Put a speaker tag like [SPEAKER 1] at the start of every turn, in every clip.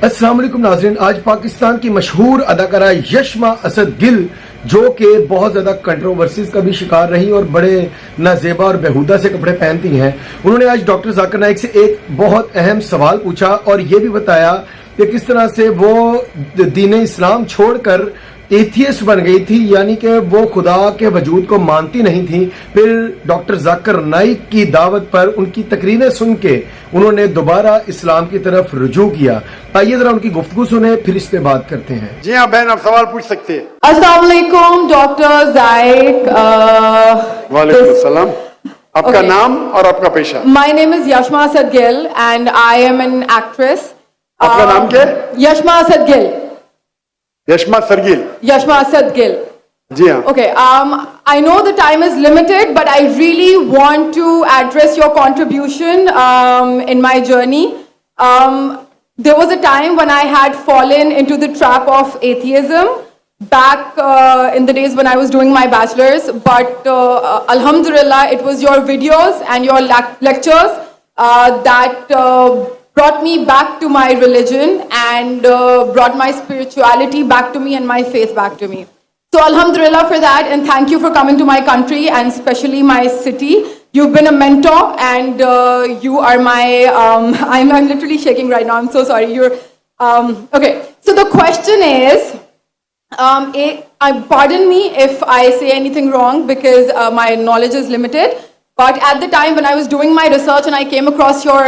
[SPEAKER 1] السلام علیکم ناظرین، آج پاکستان کی مشہور اداکارہ یشما اسد گل جو کہ بہت زیادہ کنٹروورسیز کا بھی شکار رہی اور بڑے نازیبا اور بیہودہ سے کپڑے پہنتی ہیں، انہوں نے آج ڈاکٹر ذاکر نائک سے ایک بہت اہم سوال پوچھا اور یہ بھی بتایا کہ کس طرح سے وہ دین اسلام چھوڑ کر ایتھیسٹ بن گئی تھی، یعنی کہ وہ خدا کے وجود کو مانتی نہیں تھی۔ پھر ڈاکٹر ذاکر نائک کی دعوت پر ان کی تقریریں سن کے انہوں نے دوبارہ اسلام کی طرف رجوع کیا۔ آئیے ذرا ان کی گفتگو سنیں، پھر اس پہ بات کرتے ہیں۔
[SPEAKER 2] جی ہاں بہن، آپ سوال پوچھ سکتے ہیں۔
[SPEAKER 3] السلام علیکم ڈاکٹر ذائق۔
[SPEAKER 2] وعلیکم السلام۔ آپ کا نام اور آپ کا پیشہ؟
[SPEAKER 3] My name is Yashma Asad Gill and I am an actress.
[SPEAKER 2] آپ کا نام کیا ہے؟
[SPEAKER 3] Yashma Asad Gill.
[SPEAKER 2] یشما سرگل۔
[SPEAKER 3] Yashma Asad Gill.
[SPEAKER 2] جی ہاں۔
[SPEAKER 3] Okay, I know the time is limited, but I really want to address your contribution in my journey. There was a time when I had fallen into the trap of atheism back in the days when I was doing my bachelor's, but alhamdulillah, it was your videos and your lectures that brought me back to my religion and brought my spirituality back to me and my faith back to me. So alhamdulillah for that, and thank you for coming to my country and especially my city. You've been a mentor and you are my, I'm literally shaking right now, I'm so sorry. Okay, so the question is, pardon me if I say anything wrong because my knowledge is limited, but at the time when I was doing my research and I came across your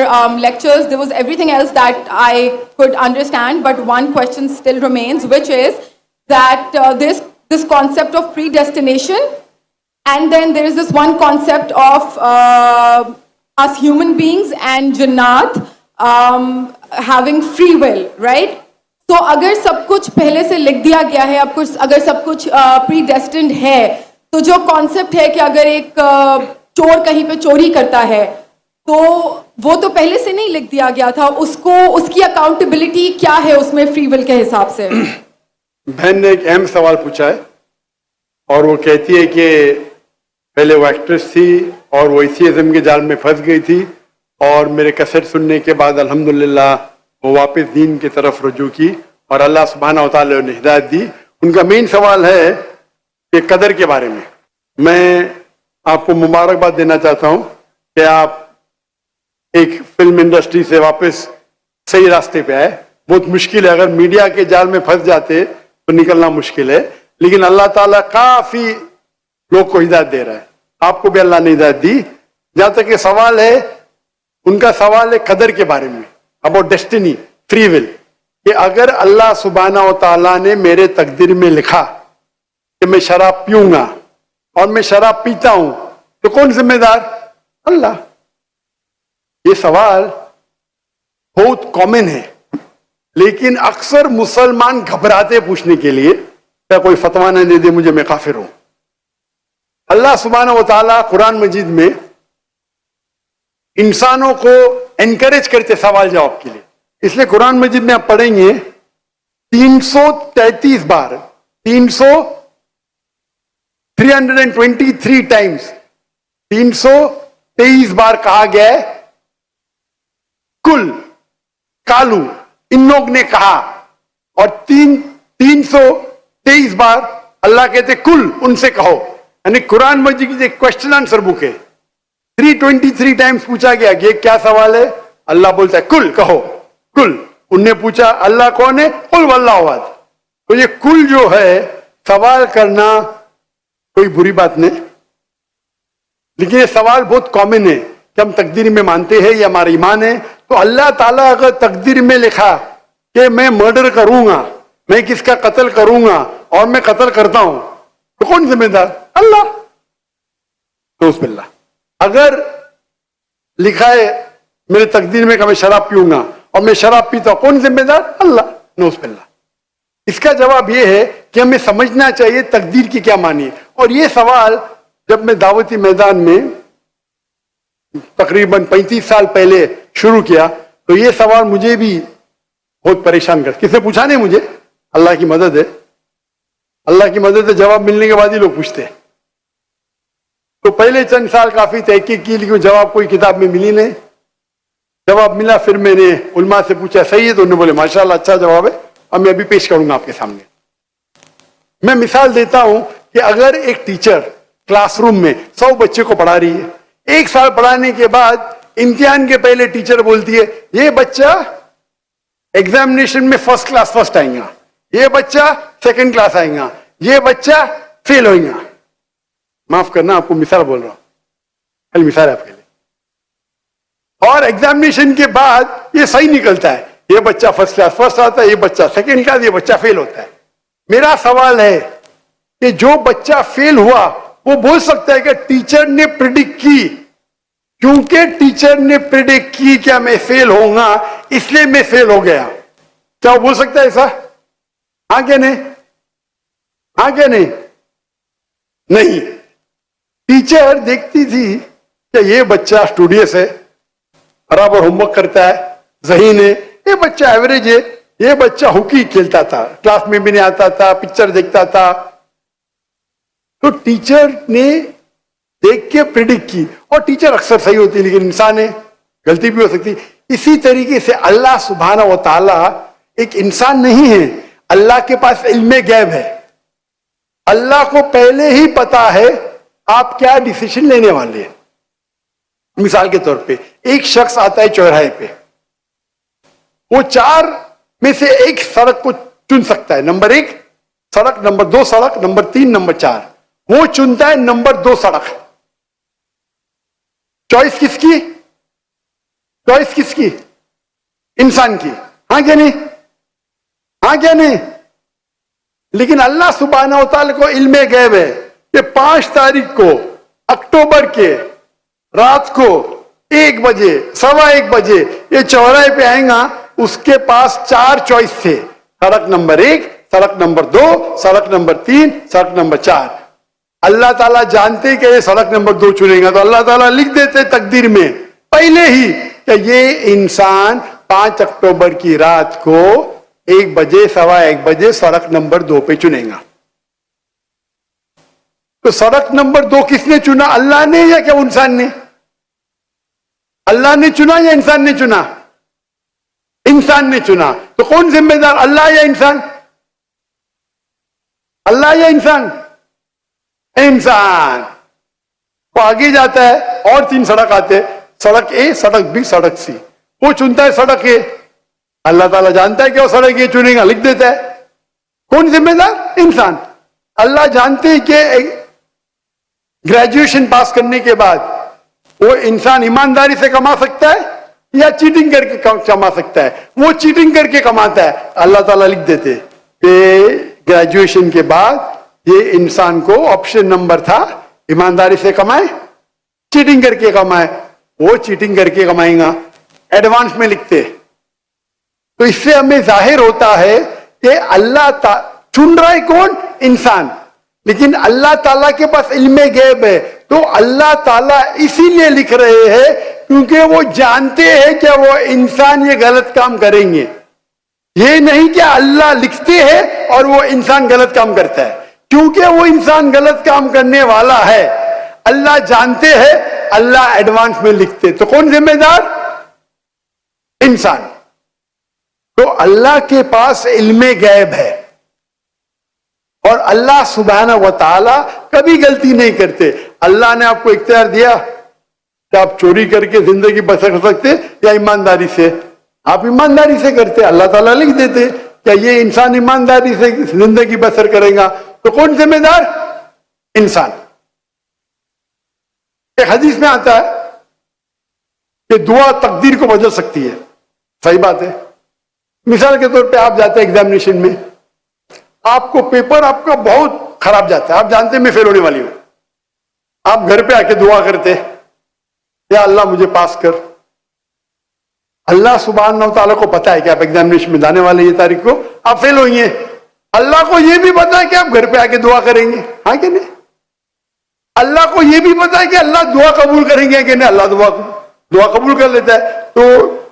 [SPEAKER 3] lectures, there was everything else that I could understand, but one question still remains, which is that this concept of predestination, and then there is this one concept of us human beings and Jannat having free will, right? So اگر سب کچھ پہلے سے لکھ دیا گیا ہے، اگر سب کچھ predestined ہے، تو جو concept ہے کہ اگر ایک چور کہیں پہ چوری کرتا ہے تو وہ تو پہلے سے نہیں لکھ دیا گیا تھا، اس کی اکاؤنٹیبلٹی کیا ہے اس میں فری ول کے حساب سے؟
[SPEAKER 2] بہن نے ایک اہم سوال پوچھا ہے اور وہ کہتی ہے کہ پہلے وہ ایکٹریس تھی اور وہ ایتھیزم کے جال میں پھنس گئی تھی، اور میرے کیسٹ سننے کے بعد الحمدللہ وہ واپس دین کی طرف رجوع کی اور اللہ سبحانہ و تعالیٰ نے ہدایت دی۔ ان کا مین سوال ہے کہ قدر کے بارے میں۔ میں آپ کو مبارکباد دینا چاہتا ہوں کہ آپ ایک فلم انڈسٹری سے واپس صحیح راستے پہ آئے۔ بہت مشکل ہے، اگر میڈیا کے جال میں پھنس جاتے تو نکلنا مشکل ہے، لیکن اللہ تعالیٰ کافی لوگ کو ہدایت دے رہا ہے، آپ کو بھی اللہ نے ہدایت دی۔ جہاں تک یہ سوال ہے، ان کا سوال ہے قدر کے بارے میں، اباؤٹ ڈیسٹینی، فری ول، کہ اگر اللہ سبحانہ و تعالیٰ نے میرے تقدیر میں لکھا کہ میں شراب پیوں گا اور میں شراب پیتا ہوں تو کون ذمہ دار؟ اللہ۔ یہ سوال بہت کامن ہے، لیکن اکثر مسلمان گھبراتے پوچھنے کے لیے کیا کوئی فتویٰ نہ دے دے مجھے، میں کافر ہوں۔ اللہ سبحانہ و تعالیٰ قرآن مجید میں انسانوں کو انکریج کرتے سوال جواب کے لیے، اس لیے قرآن مجید میں آپ پڑھیں گے 333 بار 323 ٹائمز 323 بار کہا گیا ہے کل، کالو، ان لوگ نے کہا، اور 323 بار اللہ کہتے کل، ان سے کہو۔ یعنی قرآن مجید کی ایک کوشچن آنسر بک ہے، 323 ٹائمز پوچھا گیا کہ یہ کیا سوال ہے، اللہ بولتا ہے کل، کہو کل۔ ان نے پوچھا اللہ کون ہے، قل واللہ احد۔ تو یہ کل جو ہے سوال کرنا کوئی بری بات نہیں، لیکن یہ سوال بہت کامن ہے کہ ہم تقدیر میں مانتے ہیں، یہ ہمارا ایمان ہے۔ تو اللہ تعالیٰ اگر تقدیر میں لکھا کہ میں مرڈر کروں گا، میں کس کا قتل کروں گا اور میں قتل کرتا ہوں، تو کون ذمہ دار؟ اللہ۔ تو بسم اللہ۔ اگر لکھا ہے میرے تقدیر میں کہ میں شراب پیوں گا اور میں شراب پیتا ہوں، کون ذمہ دار؟ اللہ۔ نوز باللہ۔ اس کا جواب یہ ہے کہ ہمیں سمجھنا چاہیے تقدیر کی کیا معنی ہے، اور یہ سوال جب میں دعوتی میدان میں تقریباً 35 سال پہلے شروع کیا تو یہ سوال مجھے بھی بہت پریشان کر، کس نے پوچھا نہیں مجھے، اللہ کی مدد ہے، اللہ کی مدد ہے، جواب ملنے کے بعد ہی لوگ پوچھتے ہیں۔ تو پہلے چند سال کافی تحقیق کی، لیکن جواب کوئی کتاب میں ملی نہیں۔ जवाब मिला। फिर मैंने उलमा से पूछा सही है, तो उन्होंने बोले माशाल्लाह अच्छा जवाब है। अब मैं अभी पेश करूंगा आपके सामने। मैं मिसाल देता हूं कि अगर एक टीचर क्लासरूम में 100 बच्चे को पढ़ा रही है, 1 साल पढ़ाने के बाद इम्तिहान के पहले टीचर बोलती है ये बच्चा एग्जामिनेशन में फर्स्ट क्लास फर्स्ट आएगा, ये बच्चा सेकंड क्लास आएगा, ये बच्चा फेल होगा। माफ करना, आपको मिसाल बोल रहा हूं, खाली मिसाल है आपके लिए। और एग्जामिनेशन के बाद ये सही निकलता है, ये बच्चा फर्स्ट क्लास फर्स्ट आता है, ये बच्चा सेकंड क्लास, ये बच्चा फेल होता है। मेरा सवाल है कि जो बच्चा फेल हुआ वो बोल सकता है कि टीचर ने प्रिडिक्ट की, क्योंकि टीचर ने प्रिडिक्ट की क्या मैं फेल होऊंगा इसलिए मैं फेल हो गया। क्या वो बोल सकता है ऐसा? हाँ क्या नहीं? हाँ क्या नहीं? नहीं। टीचर देखती थी कि ये बच्चा स्टूडियस है, बराबर होमवर्क करता है, ज़हीन है, ये बच्चा एवरेज है, ये बच्चा हॉकी खेलता था, क्लास में भी नहीं आता था, पिक्चर देखता था। तो टीचर ने देख के प्रिडिक्ट की, और टीचर अक्सर सही होती है, लेकिन इंसान है, गलती भी हो सकती। इसी तरीके से अल्लाह सुब्हानहू व तआला एक इंसान नहीं है, अल्लाह के पास इल्मे गैब है। अल्लाह को पहले ही पता है आप क्या डिसीजन लेने वाले हैं। मिसाल के तौर पे एक शख्स आता है चौराहे पे, वो 4 में से एक सड़क को चुन सकता है, नंबर 1 सड़क, नंबर 2 सड़क, नंबर 3, नंबर 4। वो चुनता है नंबर 2 सड़क। चॉइस किसकी? चॉइस किसकी? इंसान की। हाँ क्या नहीं? हाँ क्या नहीं? लेकिन अल्लाह सुब्हानहू व तआला को इल्मे गैब है कि 5 तारीख को अक्टूबर के रात को 1 बजे, 1:15 बजे ये चौराहे पे आएगा। उसके पास 4 चॉइस थे, सड़क नंबर 1, सड़क नंबर 2, सड़क नंबर 3, सड़क नंबर 4। अल्लाह ताला जानते कि ये सड़क नंबर 2 चुनेगा, तो अल्लाह ताला लिख देते तकदीर में पहले ही कि ये इंसान 5 अक्टूबर की रात को 1 बजे, 1:15 बजे सड़क नंबर 2 पे चुनेगा। तो सड़क नंबर 2 किसने चुना? अल्लाह ने या क्या इंसान ने? अल्लाह ने चुना या इंसान ने चुना? इंसान ने चुना। तो कौन जिम्मेदार, अल्लाह या इंसान? अल्लाह या इंसान? इंसान। वो आगे जाता है और 3 सड़क आते, सड़क ए, सड़क बी, सड़क सी। वो चुनता है सड़क ए, अल्लाह ताला जानता है कि वो सड़क ए चुनेगा, लिख देता है। कौन जिम्मेदार? इंसान। अल्लाह जानते हैं कि ग्रेजुएशन पास करने के बाद वो इंसान ईमानदारी से कमा सकता है या चीटिंग करके कमा सकता है। वो चीटिंग करके कमाता है, अल्लाह ताला लिख देते कि ग्रेजुएशन के बाद ये इंसान को ऑप्शन नंबर था ईमानदारी से कमाए, चीटिंग करके कमाए। वो चीटिंग करके कमाएगा, एडवांस में लिखते। तो इससे हमें जाहिर होता है कि अल्लाह चुन रहा है कौन? इंसान। लेकिन अल्लाह ताला के पास इल्मे गैब है, तो अल्लाह ताला इसीलिए लिख रहे हैं क्योंकि वो जानते हैं कि वो इंसान ये गलत काम करेंगे। ये नहीं कि अल्लाह लिखते हैं और वो इंसान गलत काम करता है, क्योंकि वो इंसान गलत काम करने वाला है, अल्लाह जानते हैं, अल्लाह एडवांस में लिखते। तो कौन जिम्मेदार? इंसान। तो अल्लाह के पास इल्मे गैब है, और अल्लाह सुब्हानहू व तआला कभी गलती नहीं करते। अल्लाह ने आपको इख्तियार दिया कि आप चोरी करके जिंदगी बसर कर सकते या ईमानदारी से। आप ईमानदारी से करते, अल्लाह ताला लिख देते क्या ये इंसान ईमानदारी से जिंदगी बसर करेगा। तो कौन जिम्मेदार? इंसान। एक हदीस में आता है कि दुआ तकदीर को बदल सकती है। सही बात है। मिसाल के तौर पे आप जाते हैं एग्जामिनेशन में, आपको पेपर आपका बहुत खराब जाता है, आप जानते हैं मैं फेल होने वाली हूं, आप घर पे आके दुआ करते या अल्लाह मुझे पास कर। अल्लाह सुब्हानहू तआला को पता है कि आप एग्जामिनेशन में जाने वाले ये तारीख को आप फेल होंगे। अल्लाह को यह भी पता है कि आप घर पे आके दुआ करेंगे। हाँ कि नहीं? अल्लाह को यह भी पता है कि अल्लाह दुआ कबूल करेंगे कि नहीं। अल्लाह दुआ कबूल कर लेता है। तो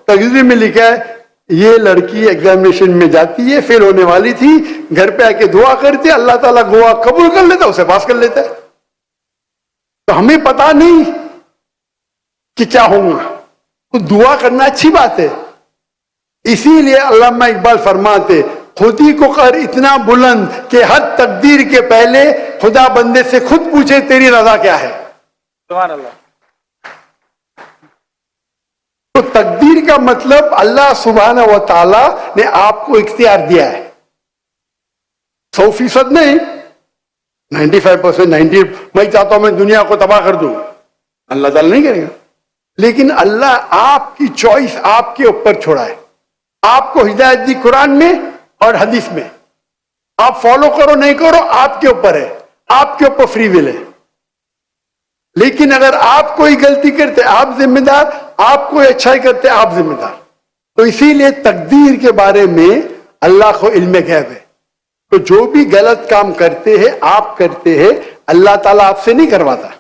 [SPEAKER 2] तकदीर में लिखा है ये लड़की एग्जामिनेशन में जाती है, फेल होने वाली थी, घर पे आके दुआ करती है, अल्लाह ताला दुआ कबूल कर लेता है, उसे पास कर लेता है। तो हमें पता नहीं कि क्या होगा, तो दुआ करना अच्छी बात है। इसीलिए अल्लामा इकबाल फरमाते, खुदी को कर इतना बुलंद कि हर तकदीर के पहले खुदा बंदे से खुद पूछे तेरी रजा क्या है।
[SPEAKER 4] सुभान अल्लाह।
[SPEAKER 2] तो तकदीर का मतलब अल्लाह सुब्हानहू व तआला ने आपको इख्तियार दिया है, 100% नहीं, 95%, 90। मैं चाहता हूं मैं दुनिया को तबाह कर दूं, अल्लाह ताला नहीं करेगा, लेकिन अल्लाह आपकी चॉइस आपके ऊपर छोड़ा है। आपको हिदायत दी कुरान में और हदीस में, आप फॉलो करो नहीं करो आपके ऊपर है, आपके ऊपर फ्री विल है। लेकिन अगर आप कोई गलती करते आप जिम्मेदार, आप कोई अच्छाई करते आप जिम्मेदार। तो इसीलिए तकदीर के बारे में अल्लाह को इल्म गैब है। तो जो भी गलत काम करते हैं आप करते हैं, अल्लाह ताला आपसे नहीं करवाता।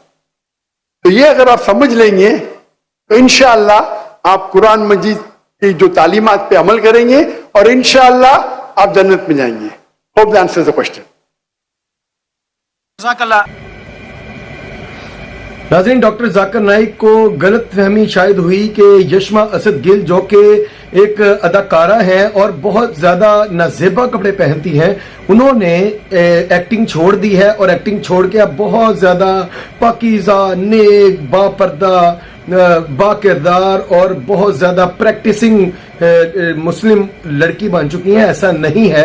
[SPEAKER 2] तो ये अगर आप समझ लेंगे तो इंशाअल्लाह आप कुरान मजीद की जो तालीमात पे अमल करेंगे और इंशाअल्लाह आप जन्नत में जाएंगे। Hope that answers the question.
[SPEAKER 4] जज़ाकल्लाह।
[SPEAKER 1] नाज़रीन, डॉक्टर जाकिर नाइक को गलत फहमी शायद हुई कि यशमा असद गिल जो कि एक अदाकारा है और बहुत ज्यादा नाजेबा कपड़े पहनती हैं, उन्होंने एक्टिंग छोड़ दी है और एक्टिंग छोड़ के अब बहुत ज्यादा पाकीज़ा, नेक, बापर्दा, बाकिरदार और बहुत ज्यादा प्रैक्टिसिंग मुस्लिम लड़की बन चुकी हैं। ऐसा नहीं है।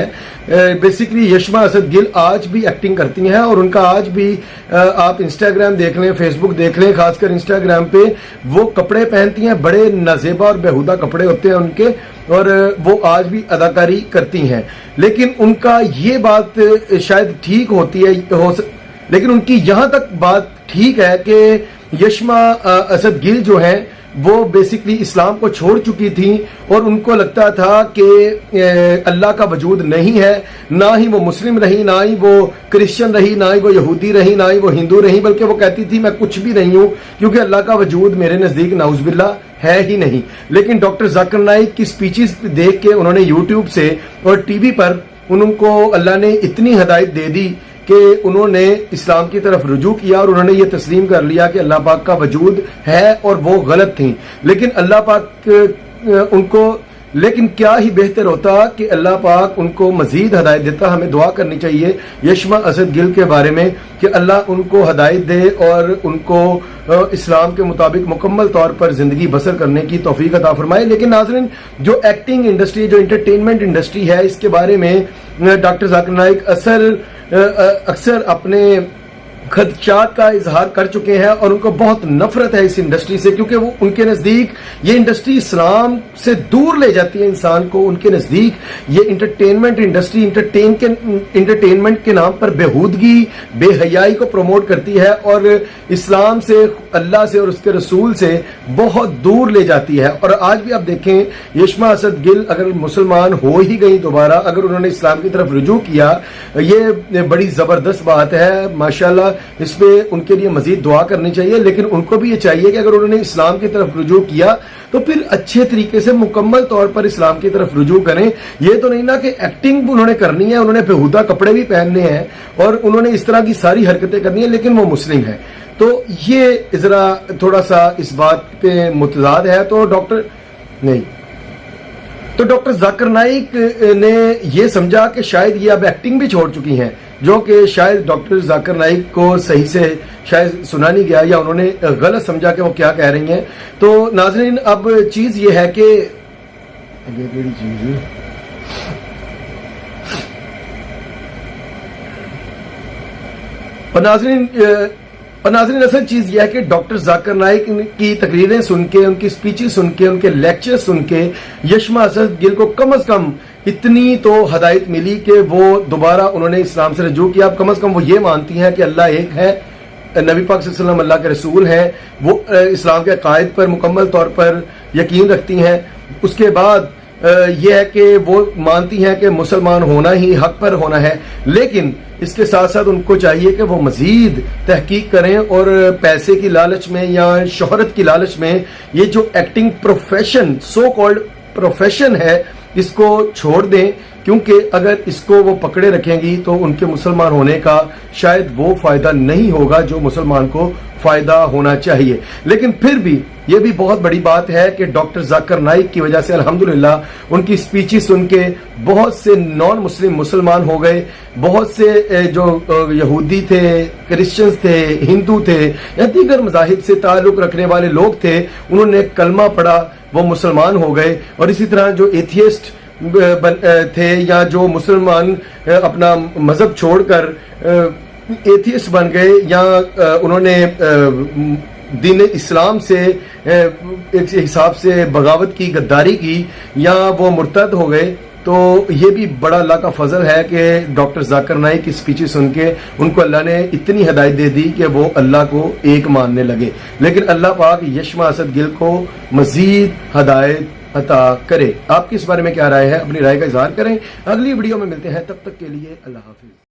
[SPEAKER 1] बेसिकली यशमा असद गिल आज भी एक्टिंग करती हैं और उनका आज भी आप इंस्टाग्राम देख लें, फेसबुक देख लें, खासकर इंस्टाग्राम पे वो कपड़े पहनती हैं, बड़े नाजेबा और बेहुदा कपड़े होते हैं उनके, और वो आज भी अदाकारी करती हैं। लेकिन उनका ये बात शायद ठीक होती है, लेकिन उनकी यहां तक बात ठीक है कि यशमा असद गिल जो है वो बेसिकली इस्लाम को छोड़ चुकी थी और उनको लगता था कि अल्लाह का वजूद नहीं है। ना ही वो मुस्लिम रही, ना ही वो क्रिश्चियन रही, ना ही वो यहूदी रही, ना ही वो हिंदू रही, बल्कि वो कहती थी मैं कुछ भी नहीं हूं क्योंकि अल्लाह का वजूद मेरे नजदीक नाउज़ुबिल्लाह है ही नहीं। लेकिन डॉक्टर जाकिर नाइक की स्पीचेस देख के उन्होंने यूट्यूब से और टीवी पर उनको अल्लाह ने इतनी हिदायत दे दी कि उन्होंने इस्लाम की तरफ रुजू किया और उन्होंने ये तस्लीम कर लिया कि अल्लाह पाक का वजूद है और वो गलत थी। लेकिन अल्लाह पाक उनको, लेकिन क्या ही बेहतर होता कि अल्लाह पाक उनको मजीद हदायत देता। हमें दुआ करनी चाहिए यशमा असद गिल के बारे में कि अल्लाह उनको हदायत दे और उनको इस्लाम के मुताबिक मुकम्मल तौर पर जिंदगी बसर करने की तौफीक अता फरमाए। लेकिन नाज़रीन, जो एक्टिंग इंडस्ट्री, जो एंटरटेनमेंट इंडस्ट्री है, इसके बारे में डॉक्टर जाकिर नाइक अक्सर अपने खदशात का इजहार कर चुके हैं और उनको बहुत नफरत है इस इंडस्ट्री से, क्योंकि वो उनके नजदीक ये इंडस्ट्री इस्लाम से दूर ले जाती है इंसान को। उनके नजदीक ये एंटरटेनमेंट इंडस्ट्री एंटरटेनमेंट के नाम पर बेहूदगी, बेहयाई को प्रमोट करती है और इस्लाम से, अल्लाह से और उसके रसूल से बहुत दूर ले जाती है। और आज भी आप देखें, यशमा असद गिल अगर मुसलमान हो ही गई दोबारा, अगर उन्होंने इस्लाम की तरफ रुजू किया, ये बड़ी जबरदस्त बात है माशाल्लाह। इस पे उनके लिए मजीद दुआ करनी चाहिए। लेकिन उनको भी ये चाहिए कि अगर उन्होंने इस्लाम की तरफ रुजू किया तो फिर अच्छे तरीके से मुकम्मल तौर पर इस्लाम की तरफ रुजू करें। ये तो नहीं ना कि एक्टिंग उन्होंने करनी है, उन्होंने बेहुदा कपड़े भी पहनने हैं और उन्होंने इस तरह की सारी हरकतें करनी है, लेकिन वो मुस्लिम है। तो ये जरा थोड़ा सा इस बात पे मुतजाद है। तो डॉक्टर जाकिर नाइक ने ये समझा कि शायद ये अब एक्टिंग भी छोड़ चुकी हैं, जो कि शायद डॉक्टर जाकिर नाइक को सही से शायद सुना नहीं गया या उन्होंने गलत समझा कि वो क्या कह रही हैं। तो नाज़रीन, अब चीज ये है कि और नाज़रीन असल चीज यह है कि डॉक्टर जाकिर नाइक की तकरीरें सुन के, उनकी स्पीचेस सुन के, उनके लेक्चर सुन के यशमा असद गिल को कम अज कम इतनी तो हदायत मिली कि वो दोबारा उन्होंने इस्लाम से रजू किया। अब कम अज कम वो ये मानती हैं कि अल्लाह एक है, नबी पाक सल्लल्लाहु अलैहि वसल्लम अल्लाह के रसूल हैं, वो इस्लाम के अकायद पर मुकम्मल तौर पर यकीन रखती हैं। उसके बाद यह है कि वो मानती हैं कि मुसलमान होना ही हक पर होना है, लेकिन इसके साथ साथ उनको चाहिए कि वो मजीद तहकीक करें और पैसे की लालच में या शोहरत की लालच में ये जो acting profession, so called profession है, اس کو چھوڑ دیں, کیونکہ اگر اس کو وہ پکڑے رکھیں گی تو ان کے مسلمان ہونے کا شاید وہ فائدہ نہیں ہوگا جو مسلمان کو فائدہ ہونا چاہیے. لیکن پھر بھی یہ بھی بہت بڑی بات ہے کہ ڈاکٹر ذاکر نائک کی وجہ سے الحمدللہ ان کی سپیچز سن کے بہت سے نان مسلم مسلمان ہو گئے, بہت سے جو یہودی تھے, کرسچنز تھے, ہندو تھے یا دیگر مذاہب سے تعلق رکھنے والے لوگ تھے, انہوں نے کلمہ پڑھا, وہ مسلمان ہو گئے. اور اسی طرح جو ایتھیسٹ تھے یا جو مسلمان اپنا مذہب چھوڑ کر ایتھیسٹ بن گئے یا انہوں نے دین اسلام سے ایک حساب سے بغاوت کی, غداری کی, یا وہ مرتد ہو گئے, تو یہ بھی بڑا اللہ کا فضل ہے کہ ڈاکٹر ذاکر نائک کی سپیچز سن کے ان کو اللہ نے اتنی ہدایت دے دی کہ وہ اللہ کو ایک ماننے لگے. لیکن اللہ پاک یشما اسد گل کو مزید ہدایت عطا کرے. آپ کی اس بارے میں کیا رائے ہے؟ اپنی رائے کا اظہار کریں. اگلی ویڈیو میں ملتے ہیں, تب تک کے لیے اللہ حافظ.